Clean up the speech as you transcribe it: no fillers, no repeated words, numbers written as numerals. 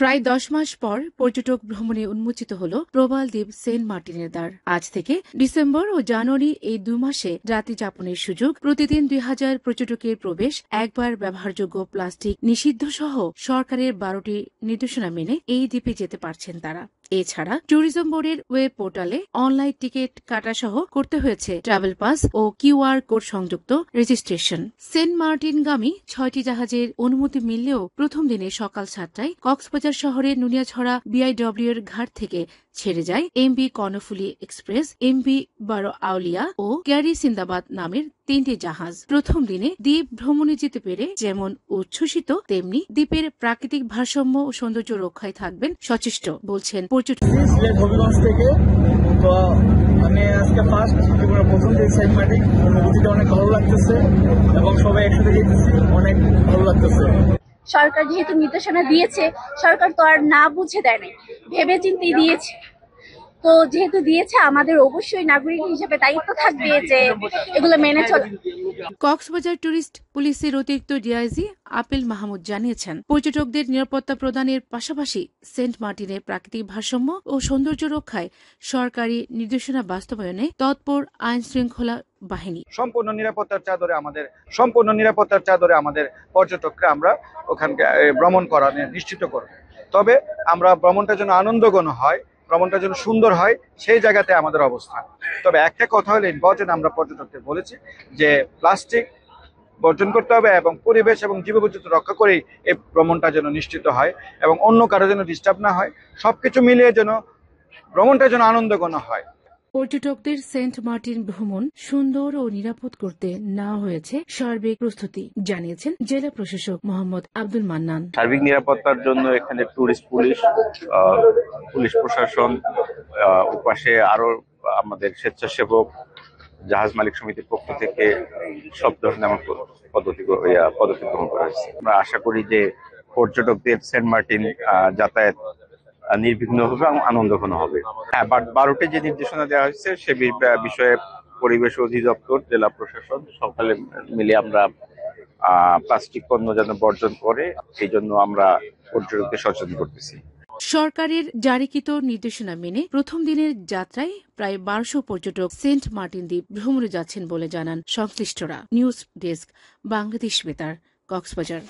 প্রায় 10 মাস পর পর্যটক ভ্রমণে উন্মোচিত হল প্রবাল দ্বীপ সেন্ট মার্টিনের দ্বার। আজ থেকে ডিসেম্বর ও জানুয়ারি এই 2 মাসে রাত্রি যাপনের সুযোগ। প্রতিদিন 2000 পর্যটকের প্রবেশ। একবার ব্যবহারযোগ্য প্লাস্টিক নিষিদ্ধ সহ সরকারের 12টি নির্দেশনা মেনে এই দ্বীপে যেতে পারছেন তারা। এছাড়া ট্যুরিজম বোর্ডের ওয়েব পোর্টালে অনলাইন টিকিট কাটা সহ করতে হয়েছে ট্রাভেল পাস ও কিউআর কোড সংযুক্ত রেজিস্ট্রেশন। সেন্ট মার্টিনগামী 6টি জাহাজের অনুমতি মিললেও প্রথম দিনে সকাল 7টায় কক্সবাজার শহরের নুনিয়াছড়া বিআইডব্লিউ এর ঘাট থেকে ছেড়ে যায় এমভি কর্ণফুলী এক্সপ্রেস, এমভি বারো আউলিয়া ও ক্যারি সিন্দাবাদ নামের 3টি জাহাজ। প্রথম দিনে দ্বীপ ভ্রমণে যেতে পেরে যেমন উচ্ছ্বসিত, তেমনি দ্বীপের প্রাকৃতিক ভারসাম্য ও সৌন্দর্য রক্ষায় থাকবেন সচেষ্ট, বলছেন পর্যটক। হবিগঞ্জ থেকে তো আমি আজকে ফার্স্ট জীবনের প্রথম দিন সেন্ট মার্টিন, অনুভূতিটা অনেক ভালো লাগতেছে এবং সবাই একসাথে যেতেছি, অনেক ভালো লাগতেছে। সরকার যেহেতু নির্দেশনা দিয়েছে, সরকার তো আর না বুঝে দেয় নাই, ভেবে চিন্তে দিয়েছে। তো যেহেতু দিয়েছে, আমাদের অবশ্যই নাগরিক হিসেবে দায়িত্ব থাকবে যে এগুলো মেনে চলা। কক্সবাজার ট্যুরিস্ট পুলিশের অতিরিক্ত ডিআইজি আপিল মাহমুদ জানিয়েছেন, পর্যটকদের নিরাপত্তা প্রদানের পাশাপাশি সেন্ট মার্টিনের প্রাকৃতিক ভারসাম্য ও সৌন্দর্য রক্ষায় সরকারি নির্দেশনা বাস্তবায়নে তৎপর আইন শৃঙ্খলা বাহিনী। সম্পূর্ণ নিরাপত্তার চাদরে আমাদের পর্যটকরা আমরা ওখানকে ভ্রমণ করা নিশ্চিত করব। তবে আমরা ভ্রমণটা যেন আনন্দঘন হয়, ভ্রমণটা যেন সুন্দর হয়, সেই জায়গাতে আমাদের অবস্থান। তবে একটা কথা হলো ইম্পর্টেন্ট, আমরা পর্যটকদের বলেছি যে প্লাস্টিক বর্জন করতে হবে এবং পরিবেশ এবং জীববৈচিত্র্য রক্ষা করেই এই ভ্রমণটা যেন নিশ্চিত হয় এবং অন্য কারো যেন ডিস্টার্ব না হয়, সবকিছু মিলিয়ে যেন ভ্রমণটা যেন আনন্দঘন হয়। পর্যটকদের সেন্ট মার্টিন ভ্রমণ সুন্দর ও নিরাপদ করতে নেওয়া হয়েছে সার্বিক প্রস্তুতি, জানিয়েছেন জেলা প্রশাসক মোহাম্মদ আব্দুল মান্নান। সার্বিক নিরাপত্তার জন্য এখানে ট্যুরিস্ট পুলিশ প্রশাসন, ওপাশে আরো আমাদের স্বেচ্ছাসেবক, জাহাজ মালিক সমিতির পক্ষ থেকে সব ধরনের পদ্ধতি গ্রহণ করা হয়েছে। আমরা আশা করি যে পর্যটকদের সেন্ট মার্টিন যাতায়াত নির্বিঘ্ন হবে এবং আনন্দঘন হবে। হ্যাঁ, 12টি যে নির্দেশনা দেওয়া হয়েছে সে বিষয়ে পরিবেশ অধিদপ্তর, জেলা প্রশাসন সকালে মিলে আমরা প্লাস্টিক পণ্য যেন বর্জন করে, এই জন্য আমরা পর্যটকদের সচেতন করতেছি। সরকারের জারিকৃত নির্দেশনা মেনে প্রথম দিনের যাত্রায় প্রায় 1200 পর্যটক সেন্ট মার্টিন দ্বীপ ভ্রমণে যাচ্ছেন বলে জানান সংশ্লিষ্টরা। নিউজ ডেস্ক, বাংলাদেশ বেতার, কক্সবাজার।